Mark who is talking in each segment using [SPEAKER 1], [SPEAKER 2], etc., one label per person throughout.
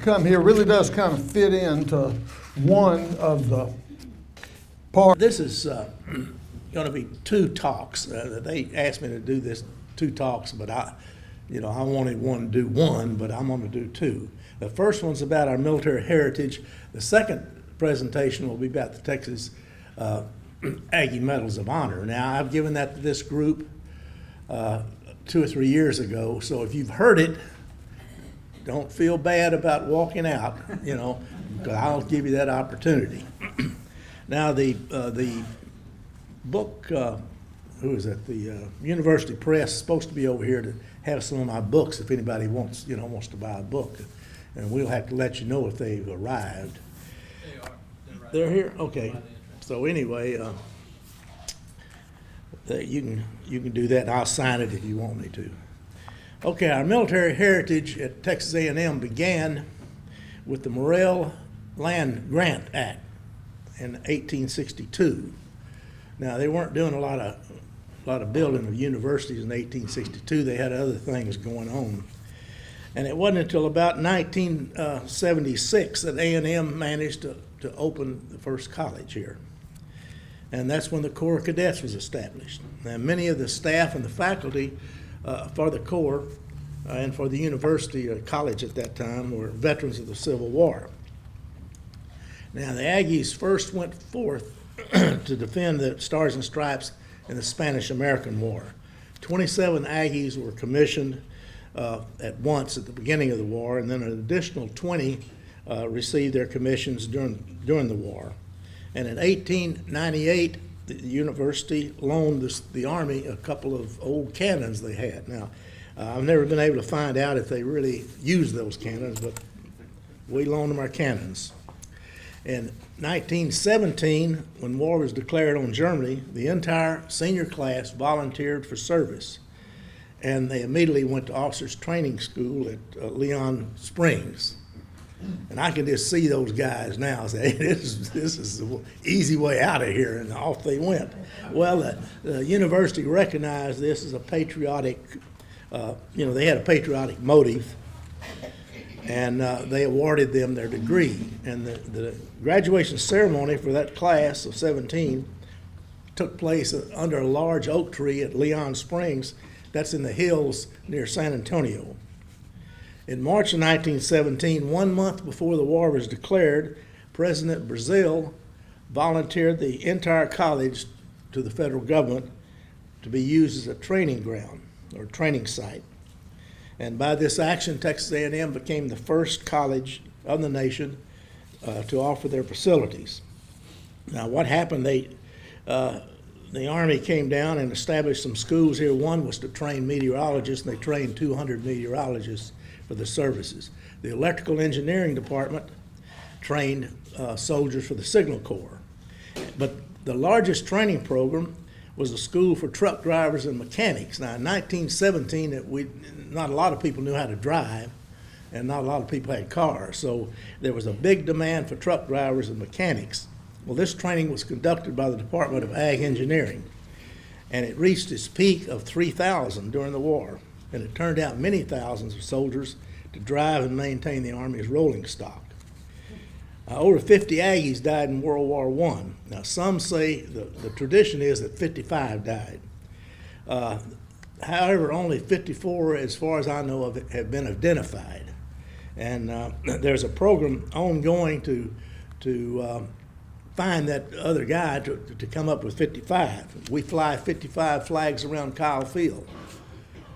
[SPEAKER 1] come here really does kind of fit into one of the parts.
[SPEAKER 2] This is going to be two talks. They asked me to do this two talks, but I wanted one to do one, but I'm going to do two. The first one's about our military heritage. The second presentation will be about the Texas Aggie Medals of Honor. Now, I've given that to this group 2 or 3 years ago, so if you've heard it, don't feel bad about walking out, because I'll give you that opportunity. Now, the book, who is it? The University Press is supposed to be over here to have some of my books if anybody wants to buy a book, and we'll have to let you know if they've arrived.
[SPEAKER 3] They are.
[SPEAKER 2] They're here? Okay. So anyway, you can do that, and I'll sign it if you want me to. Okay, our military heritage at Texas A&M began with the Morrell Land Grant Act in 1862. Now, they weren't doing a lot of building of universities in 1862. They had other things going on. And it wasn't until about 1976 that A&M managed to open the first college here. And that's when the Corps of Cadets was established. And many of the staff and the faculty for the Corps and for the university or college at that time were veterans of the Civil War. Now, the Aggies first went forth to defend the Stars and Stripes in the Spanish-American War. 27 Aggies were commissioned at once at the beginning of the war, and then an additional 20 received their commissions during the war. And in 1898, the university loaned the Army a couple of old cannons they had. Now, I've never been able to find out if they really used those cannons, but we loaned them our cannons. In 1917, when war was declared on Germany, the entire senior class volunteered for service, and they immediately went to officers' training school at Leon Springs. And I can just see those guys now say, hey, this is the easy way out of here, and off they went. Well, the university recognized this as a patriotic, they had a patriotic motive, and they awarded them their degree. And the graduation ceremony for that class of 17 took place under a large oak tree at Leon Springs. That's in the hills near San Antonio. In March of 1917, 1 month before the war was declared, President Brazil volunteered the entire college to the federal government to be used as a training ground or training site. And by this action, Texas A&M became the first college of the nation to offer their facilities. Now, what happened? The Army came down and established some schools here. One was to train meteorologists, and they trained 200 meteorologists for the services. The Electrical Engineering Department trained soldiers for the Signal Corps. But the largest training program was a school for truck drivers and mechanics. Now, in 1917, not a lot of people knew how to drive, and not a lot of people had cars, so there was a big demand for truck drivers and mechanics. Well, this training was conducted by the Department of Ag Engineering, and it reached its peak of 3,000 during the war, and it turned out many thousands of soldiers to drive and maintain the Army's rolling stock. Over 50 Aggies died in World War I. Now, some say the tradition is that 55 died. However, only 54, as far as I know of it, have been identified. And there's a program ongoing to find that other guy to come up with 55. We fly 55 flags around Kyle Field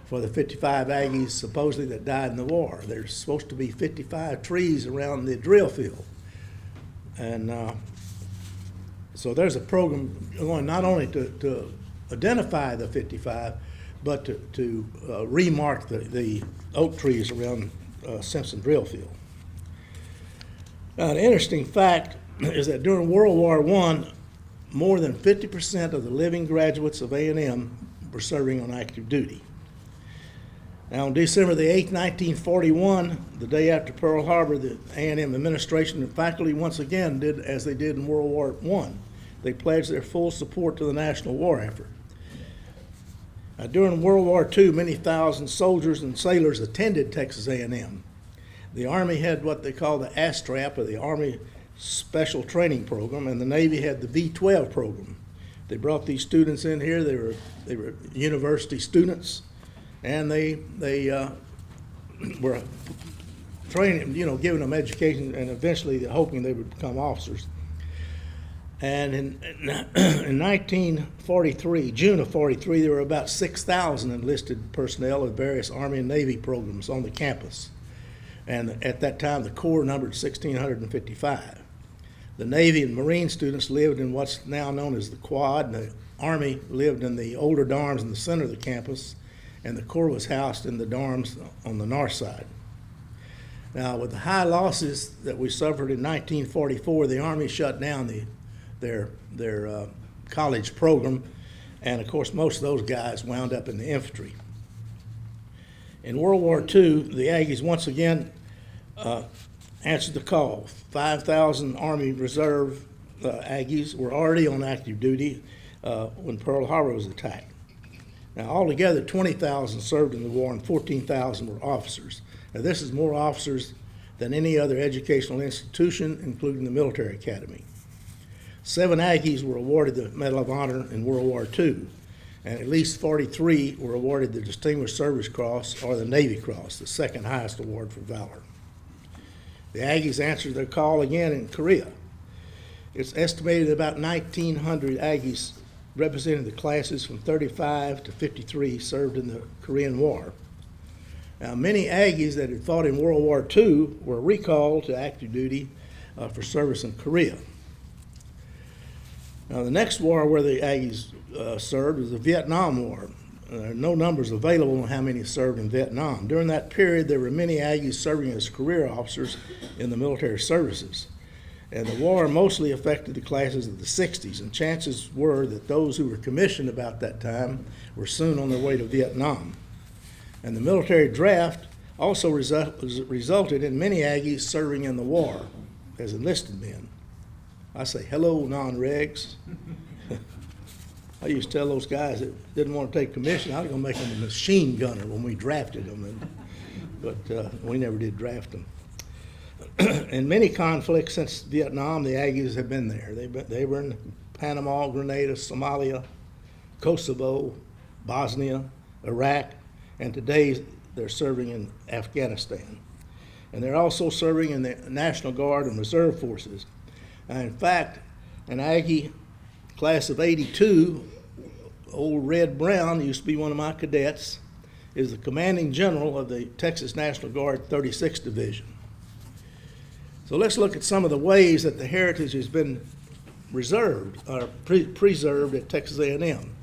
[SPEAKER 2] for the 55 Aggies supposedly that died in the war. There's supposed to be 55 trees around the drill field. And so there's a program going not only to identify the 55, but to remark the oak trees around Simpson drill field. Now, an interesting fact is that during World War I, more than 50% of the living graduates of A&M were serving on active duty. Now, on December the 8th, 1941, the day after Pearl Harbor, the A&M administration and faculty once again did as they did in World War I. They pledged their full support to the national war effort. During World War II, many thousand soldiers and sailors attended Texas A&M. The Army had what they call the ASTRAP, or the Army Special Training Program, and the Navy had the V-12 program. They brought these students in here. They were university students, and they were training, giving them education, and eventually hoping they would become officers. And in 1943, June of 43, there were about 6,000 enlisted personnel in various Army and Navy programs on the campus. And at that time, the Corps numbered 1,655. The Navy and Marine students lived in what's now known as the Quad, and the Army lived in the older dorms in the center of the campus, and the Corps was housed in the dorms on the north side. Now, with the high losses that we suffered in 1944, the Army shut down their college program, and of course most of those guys wound up in the infantry. In World War II, the Aggies once again answered the call. 5,000 Army Reserve Aggies were already on active duty when Pearl Harbor was attacked. Now altogether 20,000 served in the war and 14,000 were officers. Now this is more officers than any other educational institution, including the military academy. 7 Aggies were awarded the Medal of Honor in World War II, and at least 43 were awarded the Distinguished Service Cross or the Navy Cross, the second highest award for valor. The Aggies answered their call again in Korea. It's estimated about 1,900 Aggies representing the classes from 35 to 53 served in the Korean War. Now, many Aggies that had fought in World War II were recalled to active duty for service in Korea. Now, the next war where the Aggies served was the Vietnam War. There are no numbers available on how many served in Vietnam. During that period, there were many Aggies serving as career officers in the military services. And the war mostly affected the classes of the 60s, and chances were that those who were commissioned about that time were soon on their way to Vietnam. And the military draft also resulted in many Aggies serving in the war as enlisted men. I say, hello, non-regs. I used to tell those guys that didn't want to take commission, I was going to make them a machine gunner when we drafted them, but we never did draft them. In many conflicts since Vietnam, the Aggies have been there. They were in Panama, Grenada, Somalia, Kosovo, Bosnia, Iraq, and today they're serving in Afghanistan. And they're also serving in the National Guard and Reserve Forces. In fact, an Aggie class of 82, old Red Brown, used to be one of my cadets, is the commanding general of the Texas National Guard 36th Division. So let's look at some of the ways that the heritage has been preserved at Texas A&M.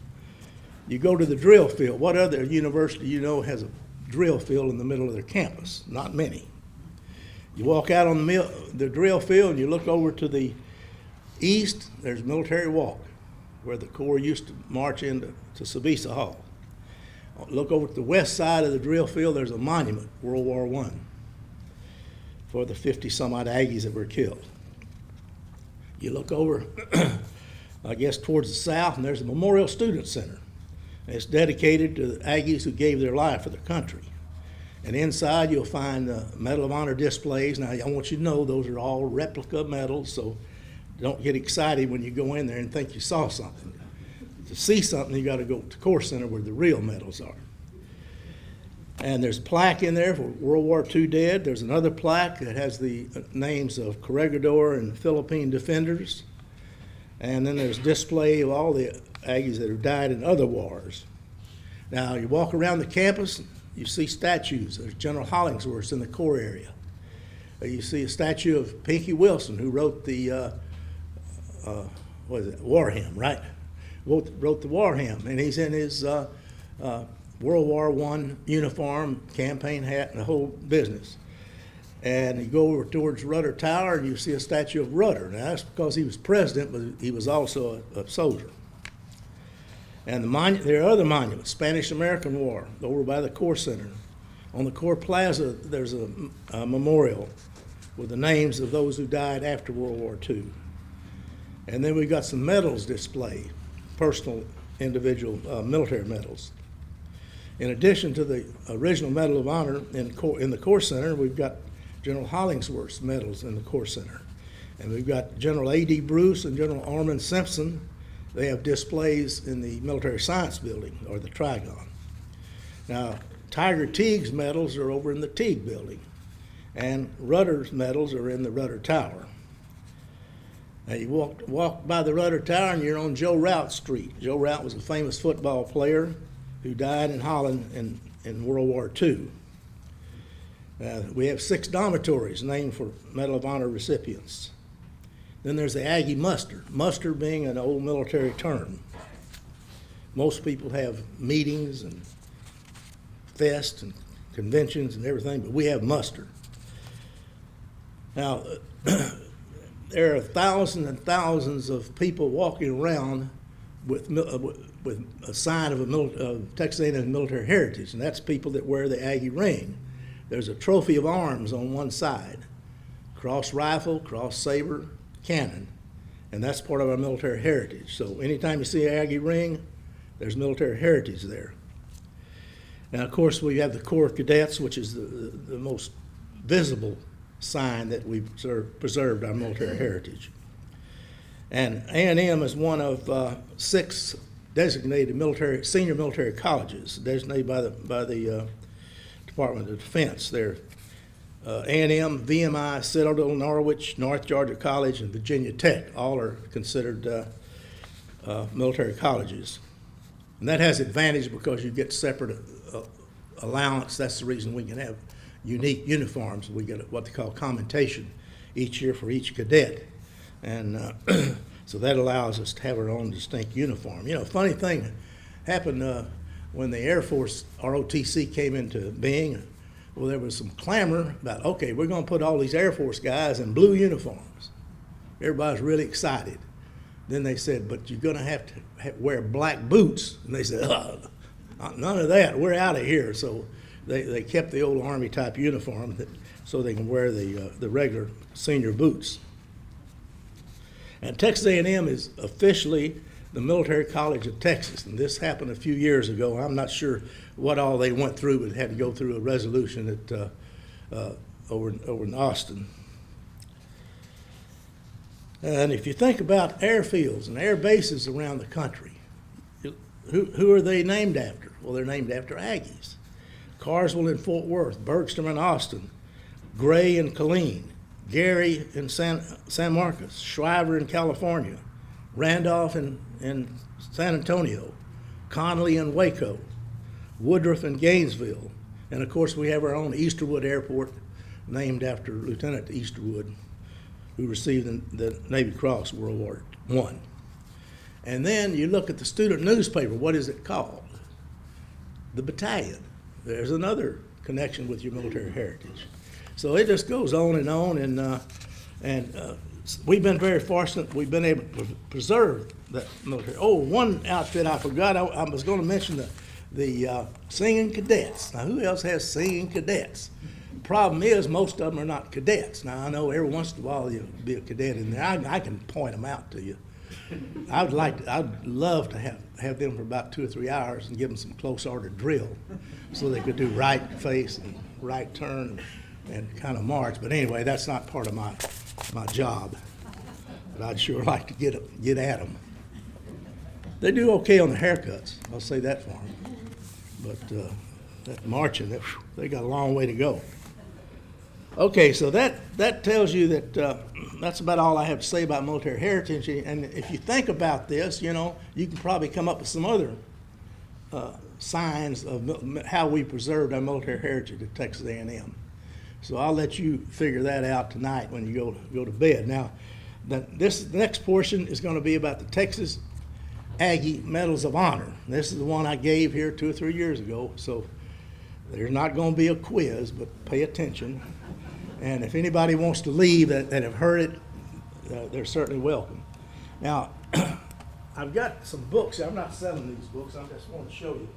[SPEAKER 2] You go to the drill field. What other university has a drill field in the middle of their campus? Not many. You walk out on the drill field and you look over to the east, there's Military Walk, where the Corps used to march into Savisa Hall. Look over to the west side of the drill field, there's a monument, World War I, for the 50-some-odd Aggies that were killed. You look over, I guess, towards the south, and there's a Memorial Student Center. And it's dedicated to the Aggies who gave their life for their country. And inside you'll find Medal of Honor displays. Now, I want you to know those are all replica medals, so don't get excited when you go in there and think you saw something. To see something, you got to go to the Corps Center where the real medals are. And there's a plaque in there for World War II dead. There's another plaque that has the names of Corregidor and Philippine defenders. And then there's a display of all the Aggies that have died in other wars. Now, you walk around the campus, you see statues. There's General Hollingsworth in the Corps area. You see a statue of Pinky Wilson, who wrote the war hymn, right? Wrote the war hymn, and he's in his World War I uniform, campaign hat, and the whole business. And you go over towards Rudder Tower, and you see a statue of Rudder. Now, that's because he was president, but he was also a soldier. And there are other monuments, Spanish-American War, over by the Corps Center. On the Corps Plaza, there's a memorial with the names of those who died after World War II. And then we've got some medals displayed, personal, individual military medals. In addition to the original Medal of Honor in the Corps Center, we've got General Hollingsworth's medals in the Corps Center. And we've got General A.D. Bruce and General Ormond Simpson. They have displays in the Military Science Building, or the Trigon. Now, Tiger Teague's medals are over in the Teague Building, and Rudder's medals are in the Rudder Tower. Now, you walk by the Rudder Tower and you're on Joe Rout Street. Joe Rout was a famous football player who died in Holland in World War II. We have 6 dormitories named for Medal of Honor recipients. Then there's the Aggie muster, muster being an old military term. Most people have meetings and fests and conventions and everything, but we have muster. Now, there are thousands and thousands of people walking around with a sign of Texas A&M military heritage, and that's people that wear the Aggie Ring. There's a trophy of arms on one side, cross rifle, cross saber, cannon, and that's part of our military heritage. So anytime you see an Aggie Ring, there's military heritage there. Now, of course, we have the Corps Cadets, which is the most visible sign that we've preserved our military heritage. And A&M is one of 6 designated senior military colleges designated by the Department of Defense. They're A&M, VMI, Citadel, Norwich, North Georgia College, and Virginia Tech. All are considered military colleges. And that has advantage because you get separate allowance. That's the reason we can have unique uniforms. We get what they call commentation each year for each cadet. And so that allows us to have our own distinct uniform. You know, funny thing happened when the Air Force ROTC came into being. Well, there was some clamor about, okay, we're going to put all these Air Force guys in blue uniforms. Everybody's really excited. Then they said, but you're going to have to wear black boots. And they said, none of that. We're out of here. So they kept the old Army type uniform so they can wear the regular senior boots. And Texas A&M is officially the Military College of Texas, and this happened a few years ago. I'm not sure what all they went through, but had to go through a resolution over in Austin. And if you think about airfields and air bases around the country, who are they named after? Well, they're named after Aggies. Carswell in Fort Worth, Bergstrom in Austin, Gray in Killeen, Gary in San Marcos, Shriver in California, Randolph in San Antonio, Conley in Waco, Woodruff in Gainesville, and of course we have our own Easterwood Airport named after Lieutenant Easterwood, who received the Navy Cross World War I. And then you look at the student newspaper, what is it called? The Battalion. There's another connection with your military heritage. So it just goes on, and we've been very fortunate. We've been able to preserve that military. Oh, one outfit I forgot. I was going to mention the singing cadets. Now, who else has singing cadets? The problem is most of them are not cadets. Now, I know every once in a while you'll be a cadet in there. I can point them out to you. I'd love to have them for about 2 or 3 hours and give them some close order drill so they could do right face and right turn and kind of march. But anyway, that's not part of my job. But I'd sure like to get at them. They do okay on the haircuts. I'll say that for them. But that marching, they got a long way to go. Okay, so that tells you that that's about all I have to say about military heritage. And if you think about this, you know, you can probably come up with some other signs of how we preserved our military heritage at Texas A&M. So I'll let you figure that out tonight when you go to bed. Now, the next portion is going to be about the Texas Aggie Medals of Honor. This is the one I gave here 2 or 3 years ago. So there's not going to be a quiz, but pay attention. And if anybody wants to leave that have heard it, they're certainly welcome. Now, I've got some books. I'm not selling these books. I just want to show you.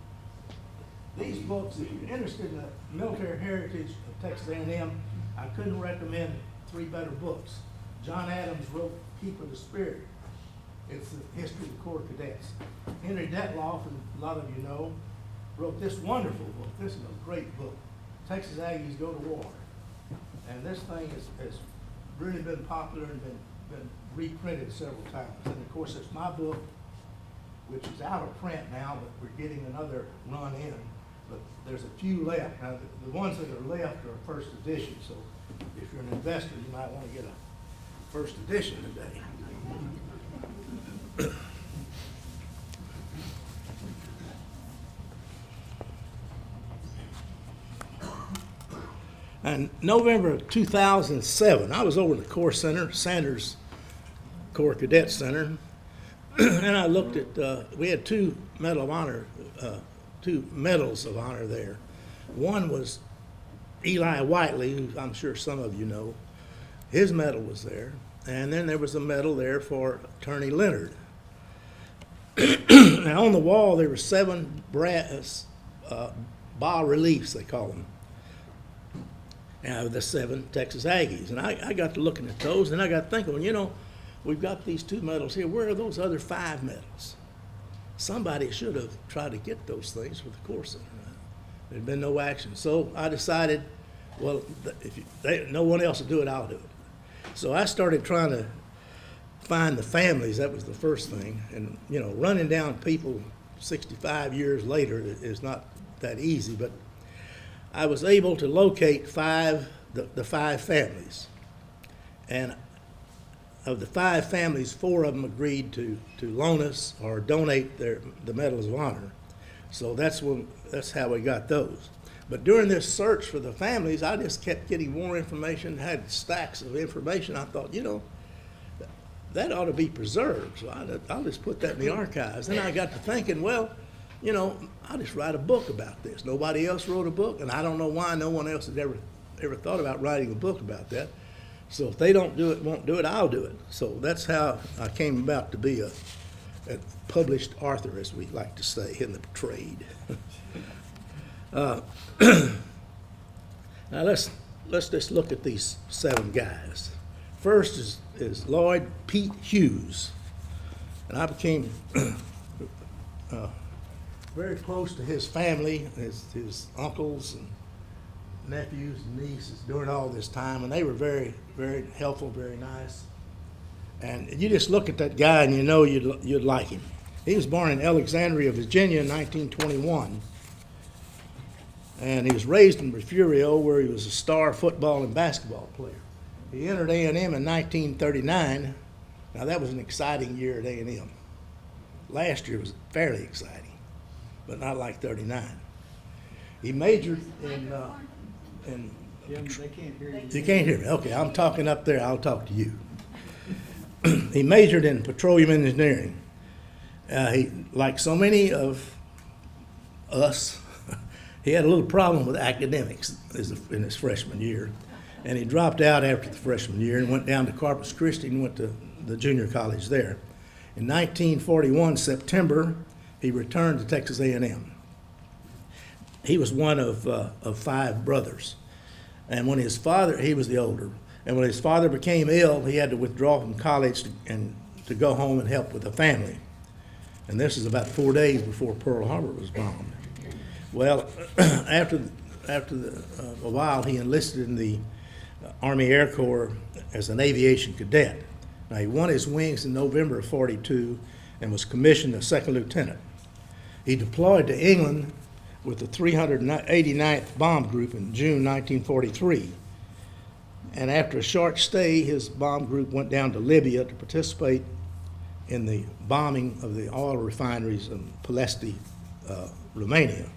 [SPEAKER 2] These books, if you're interested in the military heritage of Texas A&M, I couldn't recommend 3 better books. John Adams wrote Keep of the Spirit. It's the history of the Corps Cadets. Henry Detloff, and a lot of you know, wrote this wonderful book. This is a great book, Texas Aggies Go to War. And this thing has really been popular and been reprinted several times. And of course, it's my book, which is out of print now, but we're getting another run in. But there's a few left. Now, the ones that are left are first edition, so if you're an investor, you might want to get a first edition today. In November of 2007, I was over at the Corps Center, Sanders Corps Cadet Center, and I looked at, we had two Medal of Honor, two medals of honor there. One was Eli Whiteley, who I'm sure some of you know. His medal was there. And then there was a medal there for Attorney Leonard. Now on the wall there were 7 brass bas-reliefs, they call them, of the 7 Texas Aggies. And I got to looking at those, and I got thinking, well, you know, we've got these 2 medals here. Where are those other 5 medals? Somebody should have tried to get those things for the Corps Center. There'd been no action. So I decided, well, if no one else will do it, I'll do it. So I started trying to find the families. That was the first thing. And, you know, running down people 65 years later is not that easy, but I was able to locate the 5 families. And of the 5 families, 4 of them agreed to loan us or donate the Medals of Honor. So that's how we got those. But during this search for the families, I just kept getting more information, had stacks of information. I thought, you know, that ought to be preserved. So I'll just put that in the archives. Then I got to thinking, well, you know, I'll just write a book about this. Nobody else wrote a book, and I don't know why no one else had ever thought about writing a book about that. So if they don't do it, won't do it, I'll do it. So that's how I came about to be a published author, as we like to say in the trade. Now let's just look at these 7 guys. First is Lloyd Pete Hughes, and I became very close to his family, his uncles and nephews and nieces during all this time, and they were very, very helpful, very nice. And you just look at that guy and you know you'd like him. He was born in Alexandria, Virginia in 1921. And he was raised in Refugio, where he was a star football and basketball player. He entered A&M in 1939. Now that was an exciting year at A&M. Last year was fairly exciting, but not like 39. He majored in
[SPEAKER 3] Jim, they can't hear you.
[SPEAKER 2] you can't hear me. Okay, I'm talking up there. I'll talk to you. He majored in petroleum engineering. He, like so many of us, he had a little problem with academics in his freshman year, and he dropped out after the freshman year and went down to Corpus Christi and went to the junior college there. In 1941, September, he returned to Texas A&M. He was one of 5 brothers, and when his father, he was the older, and when his father became ill, he had to withdraw from college to go home and help with the family. And this is about 4 days before Pearl Harbor was bombed. Well, after a while, he enlisted in the Army Air Corps as an aviation cadet. Now, he won his wings in November of '42 and was commissioned a 2nd lieutenant. He deployed to England with the 389th Bomb Group in June 1943. And after a short stay, his bomb group went down to Libya to participate in the bombing of the oil refineries in Ploiești, Romania.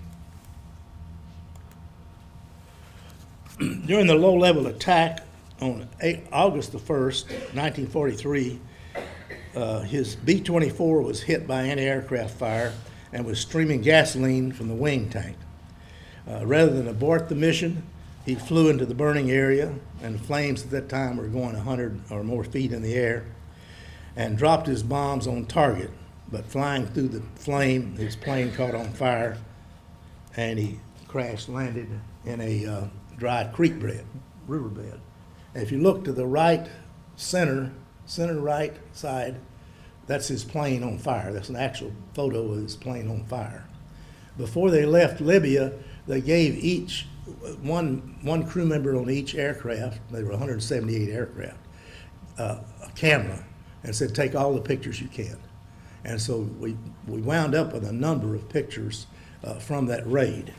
[SPEAKER 2] During the low-level attack on August the 1st, 1943, his B-24 was hit by anti-aircraft fire and was streaming gasoline from the wing tank. Rather than abort the mission, he flew into the burning area, and flames at that time were going 100 or more feet in the air, and dropped his bombs on target. But flying through the flame, his plane caught on fire, and he landed in a dry creek riverbed. And if you look to the right center right side, that's his plane on fire. That's an actual photo of his plane on fire. Before they left Libya, they gave each one crew member on each aircraft, there were 178 aircraft, a camera, and said, take all the pictures you can. And so we wound up with a number of pictures from that raid.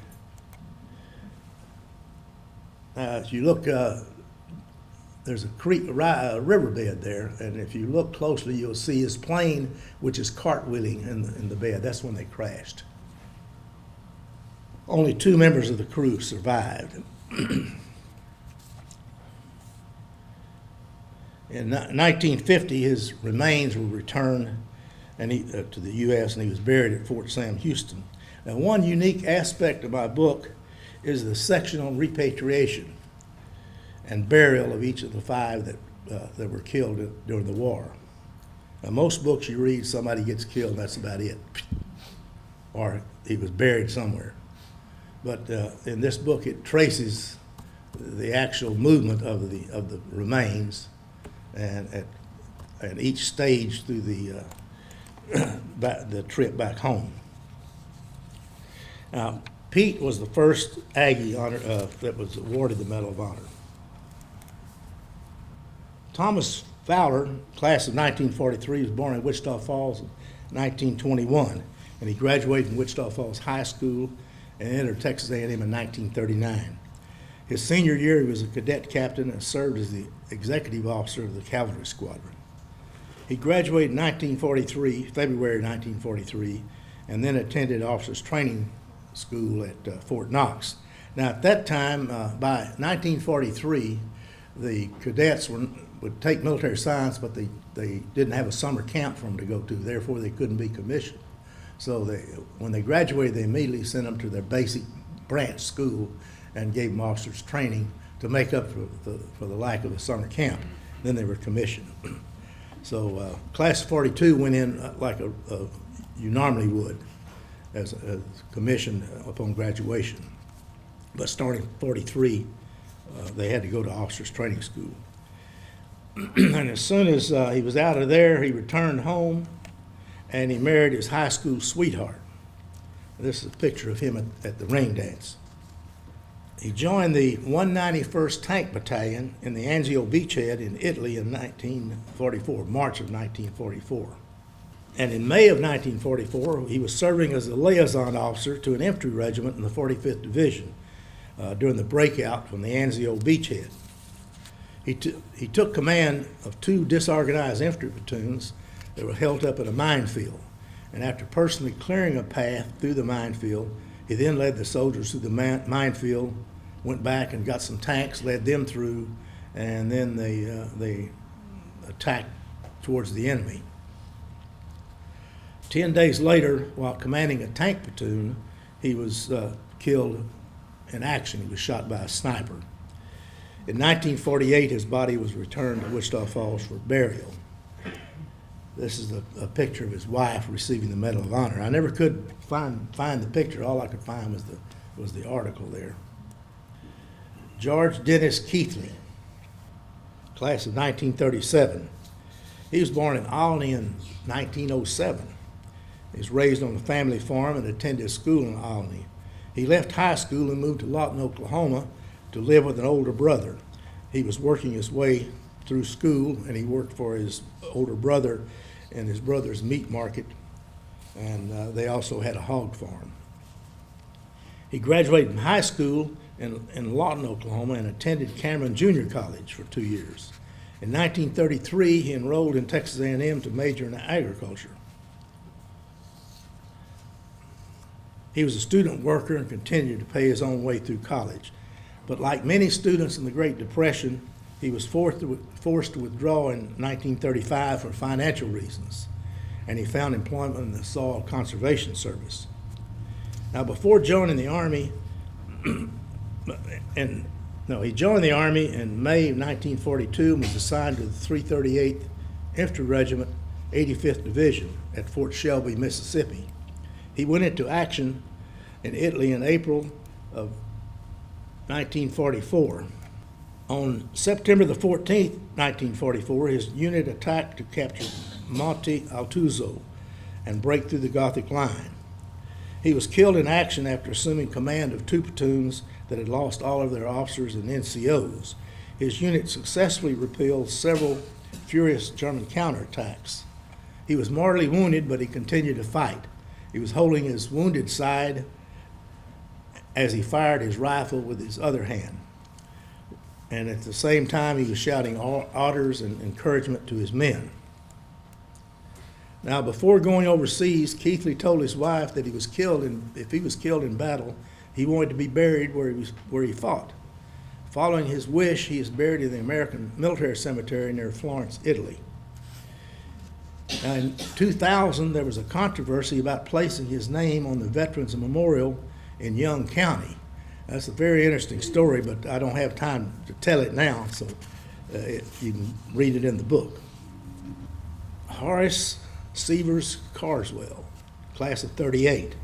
[SPEAKER 2] If you look, there's a creek, a riverbed there, and if you look closely, you'll see his plane, which is cartwheeling in the bed. That's when they crashed. Only 2 members of the crew survived. In 1950, his remains were returned to the U.S., and he was buried at Fort Sam, Houston. Now, one unique aspect of my book is the section on repatriation and burial of each of the 5 that were killed during the war. Now, most books you read, somebody gets killed, and that's about it, or he was buried somewhere. But in this book, it traces the actual movement of the remains, and each stage through the trip back home. Now, Pete was the first Aggie that was awarded the Medal of Honor. Thomas Fowler, class of 1943, was born in Wichita Falls in 1921, and he graduated from Wichita Falls High School and entered Texas A&M in 1939. His senior year, he was a cadet captain and served as the executive officer of the cavalry squadron. He graduated in February 1943, and then attended officers training school at Fort Knox. Now, at that time, by 1943, the cadets would take military science, but they didn't have a summer camp for them to go to, therefore they couldn't be commissioned. So when they graduated, they immediately sent them to their basic branch school and gave them officers training to make up for the lack of a summer camp. Then they were commissioned. So class of 42 went in like you normally would as a commission upon graduation. But starting 43, they had to go to officers training school. And as soon as he was out of there, he returned home and he married his high school sweetheart. This is a picture of him at the ring dance. He joined the 191st Tank Battalion in the Anzio beachhead in Italy in 1944, March of 1944. And in May of 1944, he was serving as a liaison officer to an infantry regiment in the 45th Division during the breakout from the Anzio beachhead. He took command of 2 disorganized infantry platoons that were held up in a minefield. And after personally clearing a path through the minefield, he then led the soldiers through the minefield, went back and got some tanks, led them through, and then they attacked towards the enemy. 10 days later, while commanding a tank platoon, he was killed in action. He was shot by a sniper. In 1948, his body was returned to Wichita Falls for burial. This is a picture of his wife receiving the Medal of Honor. I never could find the picture. All I could find was the article there. George Dennis Keithley, class of 1937. He was born in Olney in 1907. He was raised on a family farm and attended school in Olney. He left high school and moved to Lawton, Oklahoma to live with an older brother. He was working his way through school, and he worked for his older brother in his brother's meat market, and they also had a hog farm. He graduated from high school in Lawton, Oklahoma, and attended Cameron Junior College for 2 years. In 1933, he enrolled in Texas A&M to major in agriculture. He was a student worker and continued to pay his own way through college. But like many students in the Great Depression, he was forced to withdraw in 1935 for financial reasons, and he found employment in the Soil Conservation Service. Now, before joining the Army, he joined the Army in May of 1942 and was assigned to the 338th Infantry Regiment, 85th Division at Fort Shelby, Mississippi. He went into action in Italy in April of 1944. On September the 14th, 1944, his unit attacked to capture Monte Altuzzo and break through the Gothic line. He was killed in action after assuming command of 2 platoons that had lost all of their officers and NCOs. His unit successfully repelled several furious German counterattacks. He was mortally wounded, but he continued to fight. He was holding his wounded side as he fired his rifle with his other hand. And at the same time, he was shouting orders and encouragement to his men. Now, before going overseas, Keithley told his wife that if he was killed in battle, he wanted to be buried where he fought. Following his wish, he is buried in the American Military Cemetery near Florence, Italy. Now, in 2000, there was a controversy about placing his name on the Veterans Memorial in Young County. That's a very interesting story, but I don't have time to tell it now, so you can read it in the book. Horace Severs Carswell, class of 38.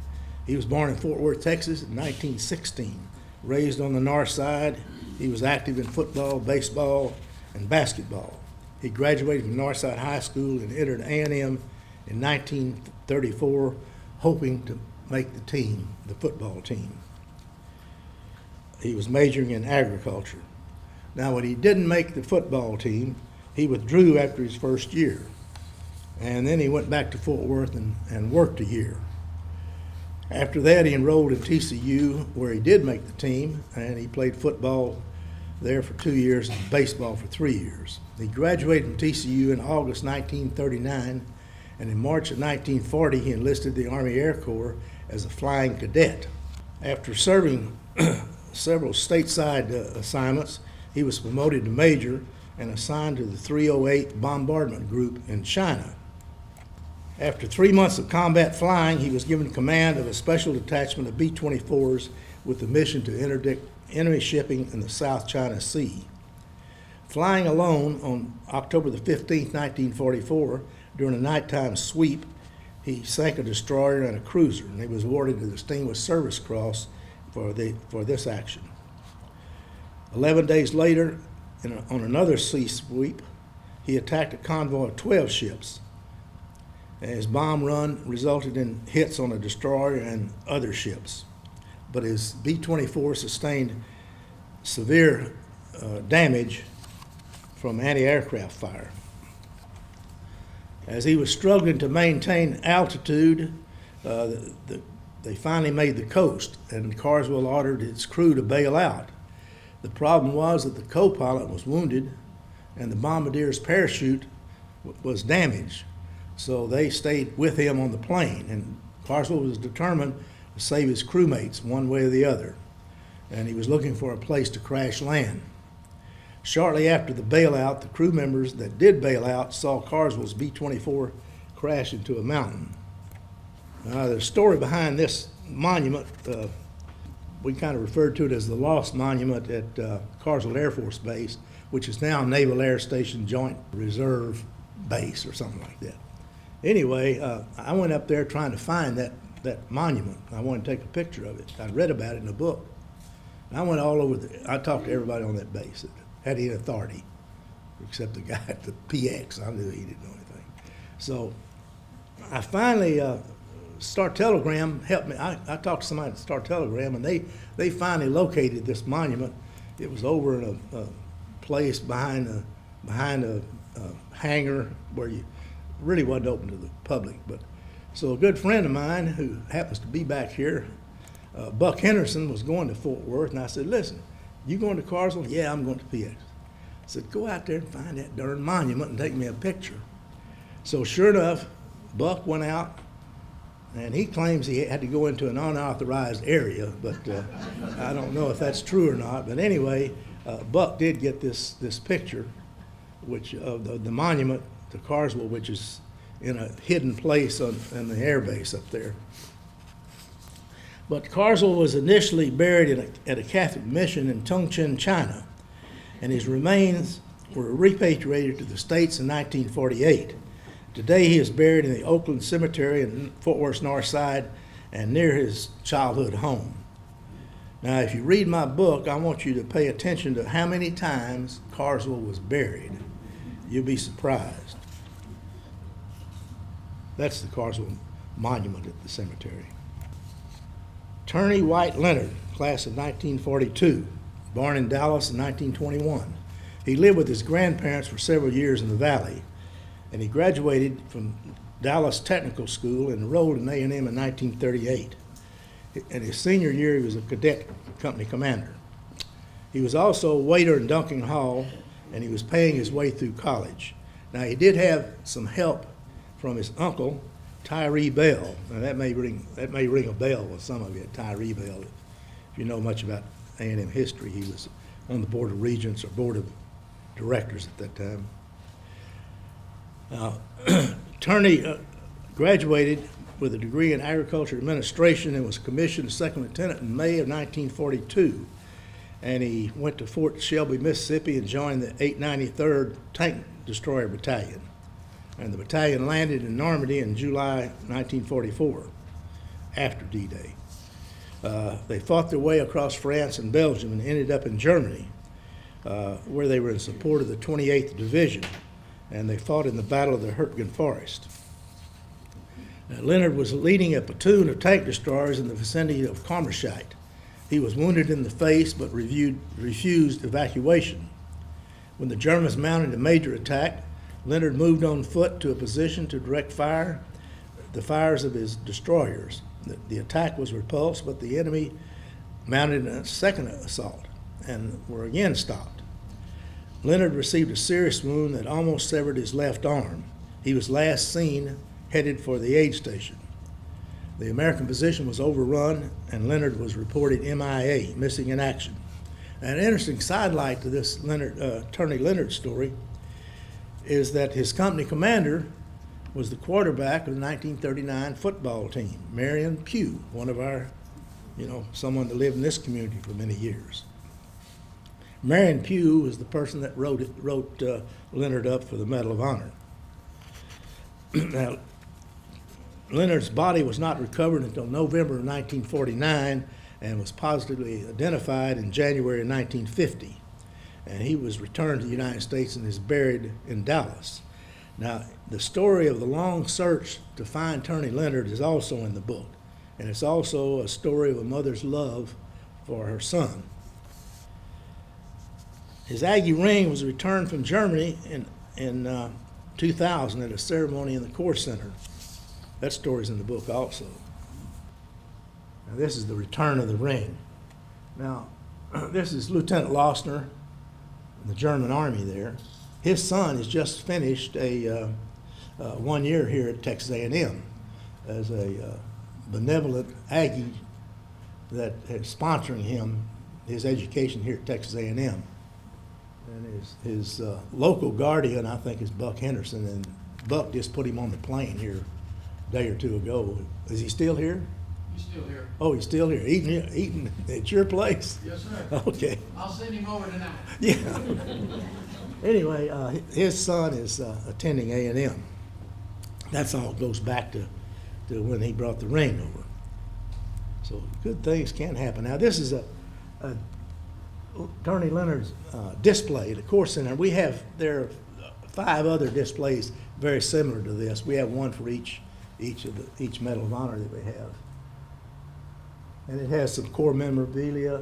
[SPEAKER 2] He was born in Fort Worth, Texas in 1916. Raised on the north side, he was active in football, baseball, and basketball. He graduated from Northside High School and entered A&M in 1934, hoping to make the team, the football team. He was majoring in agriculture. Now, when he didn't make the football team, he withdrew after his first year. And then he went back to Fort Worth and worked a year. After that, he enrolled in TCU, where he did make the team, and he played football there for 2 years and baseball for 3 years. He graduated from TCU in August 1939, and in March of 1940, he enlisted the Army Air Corps as a flying cadet. After serving several stateside assignments, he was promoted to major and assigned to the 308 Bombardment Group in China. After 3 months of combat flying, he was given command of a special detachment of B-24s with the mission to interdict enemy shipping in the South China Sea. Flying alone on October the 15th, 1944, during a nighttime sweep, he sank a destroyer and a cruiser, and he was awarded the Distinguished Service Cross for this action. 11 days later, on another sea sweep, he attacked a convoy of 12 ships. And his bomb run resulted in hits on a destroyer and other ships. But his B-24 sustained severe damage from anti-aircraft fire. As he was struggling to maintain altitude, they finally made the coast, and Carswell ordered its crew to bail out. The problem was that the co-pilot was wounded, and the bombardier's parachute was damaged. So they stayed with him on the plane, and Carswell was determined to save his crewmates one way or the other, and he was looking for a place to crash land. Shortly after the bailout, the crew members that did bail out saw Carswell's B-24 crash into a mountain. The story behind this monument, we kind of referred to it as the Lost Monument at Carswell Air Force Base, which is now Naval Air Station Joint Reserve Base or something like that. Anyway, I went up there trying to find that monument. I wanted to take a picture of it. I read about it in a book. And I went all over. I talked to everybody on that base that had any authority, except the guy at the PX. I knew he didn't know anything. So I finally, Star Telegram helped me. I talked to somebody at Star Telegram, and they finally located this monument. It was over in a place behind a hangar where you really wasn't open to the public. But so a good friend of mine who happens to be back here, Buck Henderson, was going to Fort Worth, and I said, "Listen, you going to Carswell?" "Yeah, I'm going to PX." I said, "Go out there and find that darn monument and take me a picture." So sure enough, Buck went out, and he claims he had to go into an unauthorized area, but I don't know if that's true or not. But anyway, Buck did get this picture, which of the monument to Carswell, which is in a hidden place in the air base up there. But Carswell was initially buried at a Catholic mission in Chongqing, China, and his remains were repatriated to the States in 1948. Today he is buried in the Oakland Cemetery in Fort Worth's North Side and near his childhood home. Now, if you read my book, I want you to pay attention to how many times Carswell was buried. You'll be surprised. That's the Carswell Monument at the cemetery. Attorney White Leonard, class of 1942, born in Dallas in 1921. He lived with his grandparents for several years in the Valley, and he graduated from Dallas Technical School and enrolled in A&M in 1938. In his senior year, he was a cadet company commander. He was also a waiter in Duncan Hall, and he was paying his way through college. Now, he did have some help from his uncle, Tyree Bell. Now, that may ring a bell with some of you, Tyree Bell. If you know much about A&M history, he was on the Board of Regents or Board of Directors at that time. Now, Turney graduated with a degree in agriculture administration and was commissioned a second lieutenant in May of 1942. And he went to Fort Shelby, Mississippi, and joined the 893rd Tank Destroyer Battalion. And the battalion landed in Normandy in July 1944, after D-Day. They fought their way across France and Belgium and ended up in Germany, where they were in support of the 28th Division, and they fought in the Battle of the Hurtgen Forest. Now, Leonard was leading a platoon of tank destroyers in the vicinity of Commerscheit. He was wounded in the face but refused evacuation. When the Germans mounted a major attack, Leonard moved on foot to a position to direct the fires of his destroyers. The attack was repulsed, but the enemy mounted a second assault and were again stopped. Leonard received a serious wound that almost severed his left arm. He was last seen headed for the aid station. The American position was overrun, and Leonard was reported MIA, missing in action. And an interesting sidelight to this Turney Leonard story is that his company commander was the quarterback of the 1939 football team, Marion Pugh, one of our, someone that lived in this community for many years. Marion Pugh was the person that wrote Leonard up for the Medal of Honor. Now, Leonard's body was not recovered until November of 1949 and was positively identified in January of 1950. And he was returned to the United States and is buried in Dallas. Now, the story of the long search to find Turney Leonard is also in the book, and it's also a story of a mother's love for her son. His Aggie Ring was returned from Germany in 2000 at a ceremony in the Corps Center. That story's in the book also. Now, this is the return of the ring. Now, this is Lieutenant Lostner, the German Army there. His son has just finished a 1 year here at Texas A&M as a benevolent Aggie that is sponsoring his education here at Texas A&M. And his local guardian, I think, is Buck Henderson, and Buck just put him on the plane here a day or two ago. Is he still here?
[SPEAKER 4] He's still here.
[SPEAKER 2] Oh, he's still here, eating at your place?
[SPEAKER 4] Yes, sir.
[SPEAKER 2] Okay.
[SPEAKER 4] I'll send him over tonight.
[SPEAKER 2] Yeah. Anyway, his son is attending A&M. That's all goes back to when he brought the ring over. So good things can happen. Now, this is a Turney Leonard's display at the Corps Center. There are 5 other displays very similar to this. We have one for each Medal of Honor that we have. And it has some Corps memorabilia.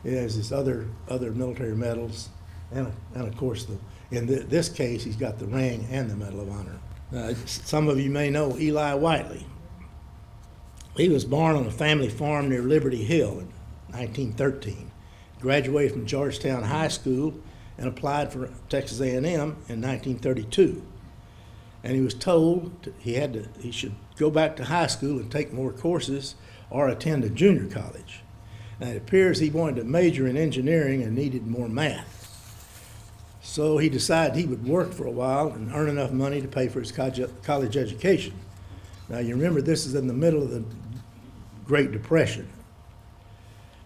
[SPEAKER 2] It has his other military medals, and of course, in this case, he's got the ring and the Medal of Honor. Some of you may know Eli Whiteley. He was born on a family farm near Liberty Hill in 1913. Graduated from Georgetown High School and applied for Texas A&M in 1932. And he was told he should go back to high school and take more courses or attend a junior college. Now, it appears he wanted to major in engineering and needed more math. So he decided he would work for a while and earn enough money to pay for his college education. Now, you remember this is in the middle of the Great Depression.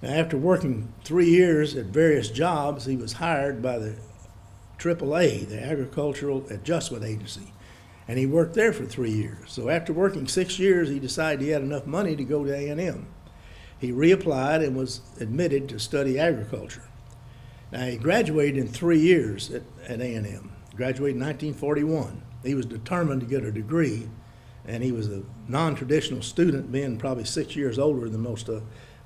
[SPEAKER 2] Now, after working 3 years at various jobs, he was hired by the AAA, the Agricultural Adjustment Agency, and he worked there for 3 years. So after working 6 years, he decided he had enough money to go to A&M. He reapplied and was admitted to study agriculture. Now, he graduated in 3 years at A&M, graduated in 1941. He was determined to get a degree, and he was a non-traditional student, being probably 6 years older than most of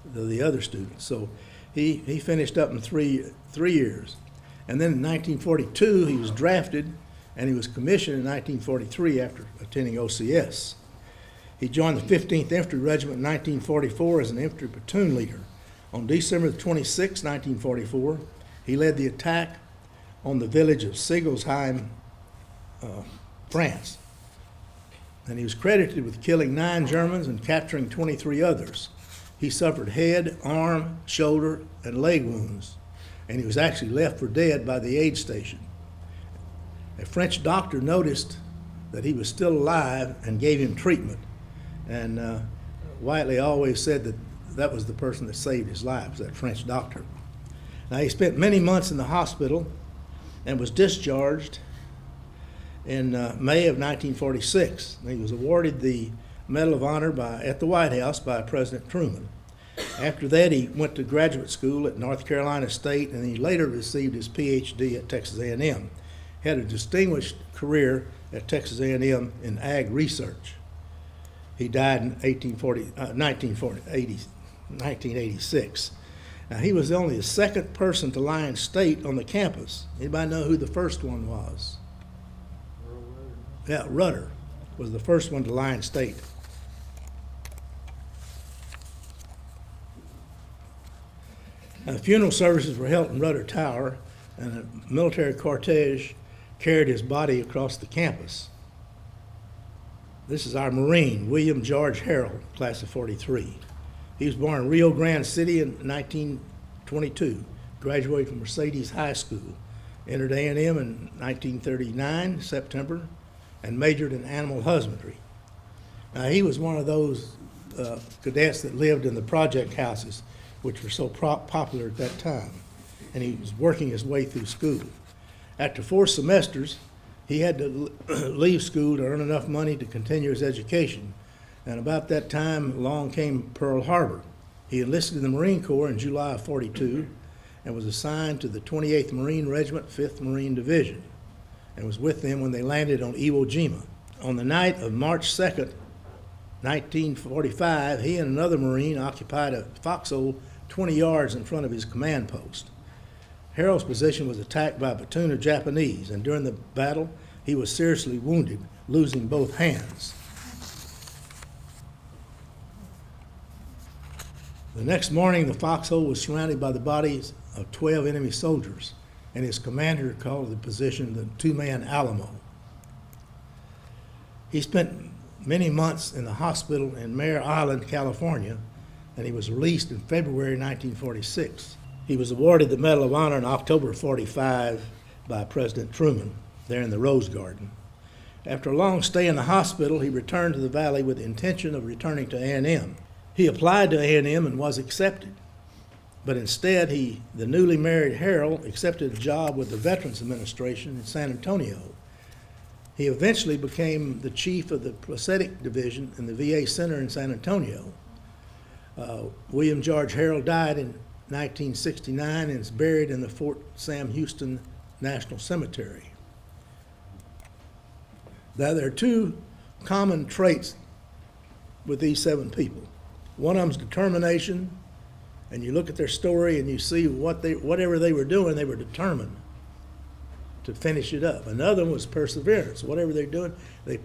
[SPEAKER 2] the other students. So he finished up in three years. And then in 1942, he was drafted, and he was commissioned in 1943 after attending OCS. He joined the 15th Infantry Regiment in 1944 as an infantry platoon leader. On December 26, 1944, he led the attack on the village of Sigelsheim, France. And he was credited with killing 9 Germans and capturing 23 others. He suffered head, arm, shoulder, and leg wounds, and he was actually left for dead by the aid station. A French doctor noticed that he was still alive and gave him treatment. And Whiteley always said that that was the person that saved his life, that French doctor. Now, he spent many months in the hospital and was discharged in May of 1946. He was awarded the Medal of Honor at the White House by President Truman. After that, he went to graduate school at North Carolina State, and he later received his PhD at Texas A&M. He had a distinguished career at Texas A&M in ag research. He died in 1986. Now, he was only the second person to lie in state on the campus. Anybody know who the first one was? Yeah, Rudder was the first one to lie in state. Now, the funeral services were held in Rudder Tower, and a military cortege carried his body across the campus. This is our Marine, William George Harrell, class of 43. He was born in Rio Grande City in 1922, graduated from Mercedes High School, entered A&M in 1939, September, and majored in animal husbandry. Now, he was one of those cadets that lived in the project houses, which were so popular at that time, and he was working his way through school. After 4 semesters, he had to leave school to earn enough money to continue his education, and about that time along came Pearl Harbor. He enlisted in the Marine Corps in July of '42 and was assigned to the 28th Marine Regiment, 5th Marine Division, and was with them when they landed on Iwo Jima. On the night of March 2nd, 1945, he and another Marine occupied a foxhole 20 yards in front of his command post. Harrell's position was attacked by a platoon of Japanese, and during the battle, he was seriously wounded, losing both hands. The next morning, the foxhole was surrounded by the bodies of 12 enemy soldiers, and his commander called the position the 2-man Alamo. He spent many months in the hospital in Mare Island, California, and he was released in February 1946. He was awarded the Medal of Honor in October '45 by President Truman there in the Rose Garden. After a long stay in the hospital, he returned to the Valley with the intention of returning to A&M. He applied to A&M and was accepted, but instead the newly married Harrell accepted a job with the Veterans Administration in San Antonio. He eventually became the chief of the prosthetic division in the VA Center in San Antonio. William George Harrell died in 1969 and is buried in the Fort Sam Houston National Cemetery. Now, there are 2 common traits with these 7 people. One of them is determination, and you look at their story and you see whatever they were doing, they were determined to finish it up. Another one was perseverance. Whatever they're doing, they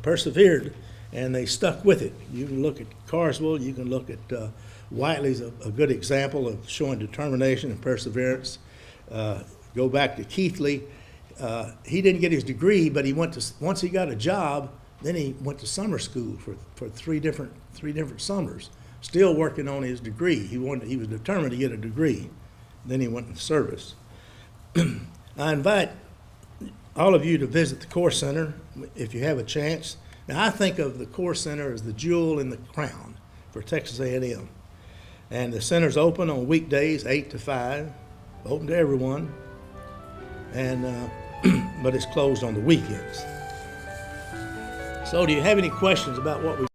[SPEAKER 2] persevered and they stuck with it. You can look at Carswell, you can look at Whiteley's a good example of showing determination and perseverance. Go back to Keithley. He didn't get his degree, but once he got a job, then he went to summer school for three different summers, still working on his degree. He was determined to get a degree. Then he went in service. I invite all of you to visit the Corps Center if you have a chance. Now, I think of the Corps Center as the jewel in the crown for Texas A&M. And the center's open on weekdays, 8 to 5, open to everyone, and but it's closed on the weekends. So do you have any questions about what we